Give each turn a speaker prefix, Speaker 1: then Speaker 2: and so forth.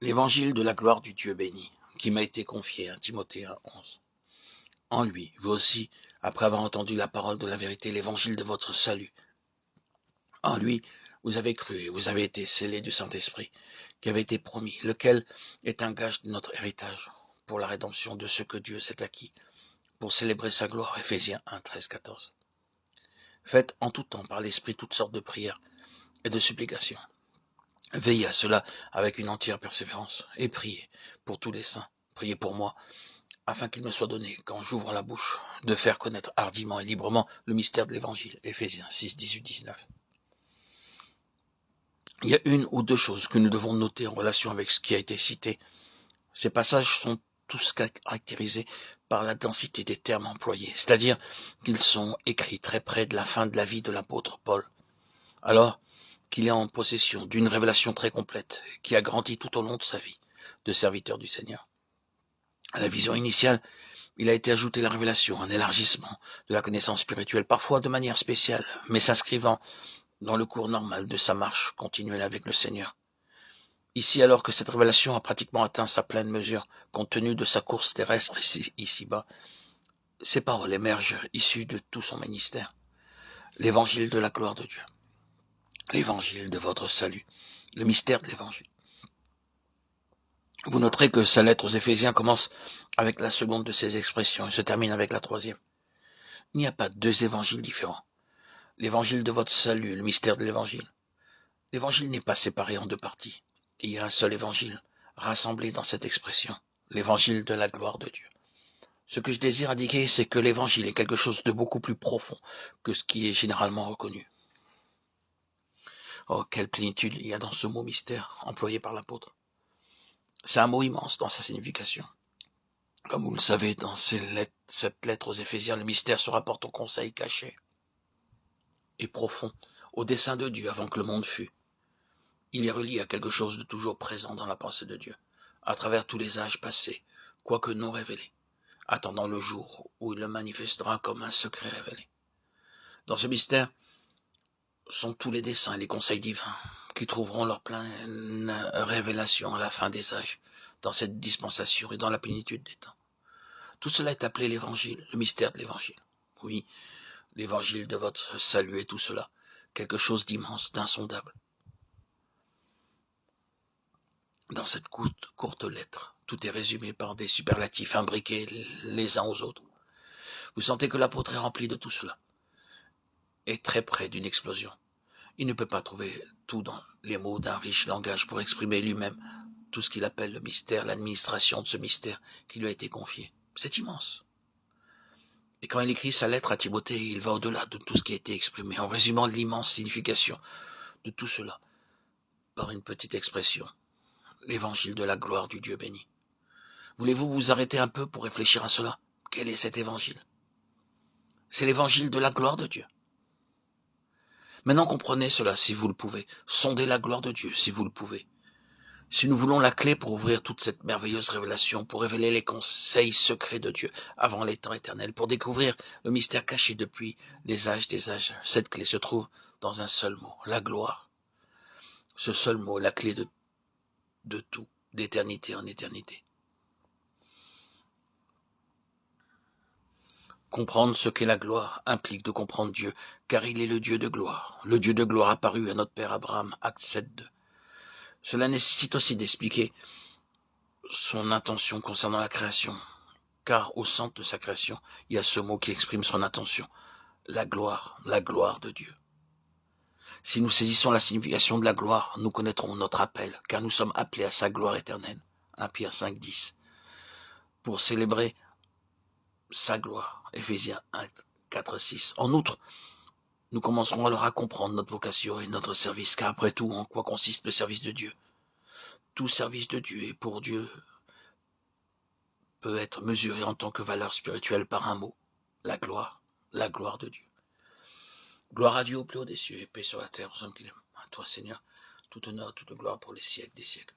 Speaker 1: L'évangile de la gloire du Dieu béni, qui m'a été confié, 1 Timothée 1:11. En lui, vous aussi, après avoir entendu la parole de la vérité, l'évangile de votre salut. En lui, vous avez cru et vous avez été scellés du Saint-Esprit, qui avait été promis, lequel est un gage de notre héritage, pour la rédemption de ce que Dieu s'est acquis, pour célébrer sa gloire. Éphésiens 1:13-14. Faites en tout temps par l'Esprit toutes sortes de prières et de supplications. Veillez à cela avec une entière persévérance, et priez pour tous les saints. Priez pour moi, afin qu'il me soit donné, quand j'ouvre la bouche, de faire connaître hardiment et librement le mystère de l'Évangile. Éphésiens 6:18-19. Il y a une ou deux choses que nous devons noter en relation avec ce qui a été cité. Ces passages sont tous caractérisés par la densité des termes employés, c'est-à-dire qu'ils sont écrits très près de la fin de la vie de l'apôtre Paul, alors qu'il est en possession d'une révélation très complète qui a grandi tout au long de sa vie de serviteur du Seigneur. À la vision initiale, il a été ajouté la révélation, un élargissement de la connaissance spirituelle, parfois de manière spéciale, mais s'inscrivant dans le cours normal de sa marche continuelle avec le Seigneur. Ici, alors que cette révélation a pratiquement atteint sa pleine mesure, compte tenu de sa course terrestre ici-bas, ces paroles émergent issues de tout son ministère. L'évangile de la gloire de Dieu, l'évangile de votre salut, le mystère de l'évangile. Vous noterez que sa lettre aux Éphésiens commence avec la seconde de ces expressions et se termine avec la troisième. Il n'y a pas deux évangiles différents. L'évangile de votre salut, le mystère de l'évangile. L'évangile n'est pas séparé en deux parties. Il y a un seul évangile, rassemblé dans cette expression, l'évangile de la gloire de Dieu. Ce que je désire indiquer, c'est que l'évangile est quelque chose de beaucoup plus profond que ce qui est généralement reconnu. Oh, quelle plénitude il y a dans ce mot mystère employé par l'apôtre. C'est un mot immense dans sa signification. Comme vous le savez, dans cette lettre aux Éphésiens, le mystère se rapporte au conseil caché et profond, au dessein de Dieu avant que le monde fût. Il est relié à quelque chose de toujours présent dans la pensée de Dieu, à travers tous les âges passés, quoique non révélés, attendant le jour où il le manifestera comme un secret révélé. Dans ce mystère sont tous les desseins et les conseils divins qui trouveront leur pleine révélation à la fin des âges, dans cette dispensation et dans la plénitude des temps. Tout cela est appelé l'évangile, le mystère de l'évangile. Oui, l'évangile de votre salut et tout cela, quelque chose d'immense, d'insondable. Dans cette courte lettre, tout est résumé par des superlatifs imbriqués les uns aux autres. Vous sentez que l'apôtre est rempli de tout cela, est très près d'une explosion. Il ne peut pas trouver tout dans les mots d'un riche langage pour exprimer lui-même tout ce qu'il appelle le mystère, l'administration de ce mystère qui lui a été confié. C'est immense. Et quand il écrit sa lettre à Timothée, il va au-delà de tout ce qui a été exprimé, en résumant l'immense signification de tout cela par une petite expression, l'évangile de la gloire du Dieu béni. Voulez-vous vous arrêter un peu pour réfléchir à cela? Quel est cet évangile? C'est l'évangile de la gloire de Dieu. Maintenant comprenez cela si vous le pouvez. Sondez la gloire de Dieu si vous le pouvez. Si nous voulons la clé pour ouvrir toute cette merveilleuse révélation, pour révéler les conseils secrets de Dieu avant les temps éternels, pour découvrir le mystère caché depuis les âges des âges, cette clé se trouve dans un seul mot, la gloire. Ce seul mot est la clé de tout, d'éternité en éternité. Comprendre ce qu'est la gloire implique de comprendre Dieu, car il est le Dieu de gloire. Le Dieu de gloire apparu à notre Père Abraham, Acte 7:2. Cela nécessite aussi d'expliquer son intention concernant la création, car au centre de sa création, il y a ce mot qui exprime son intention, la gloire de Dieu. Si nous saisissons la signification de la gloire, nous connaîtrons notre appel, car nous sommes appelés à sa gloire éternelle, 1 Pierre 5:10, pour célébrer sa gloire, Éphésiens 1:4-6. En outre, nous commencerons alors à comprendre notre vocation et notre service, car après tout, en quoi consiste le service de Dieu? Tout service de Dieu et pour Dieu peut être mesuré en tant que valeur spirituelle par un mot, la gloire de Dieu. Gloire à Dieu au plus haut des cieux et paix sur la terre aux hommes qu'il aime. À toi, Seigneur, toute honneur, toute gloire pour les siècles des siècles.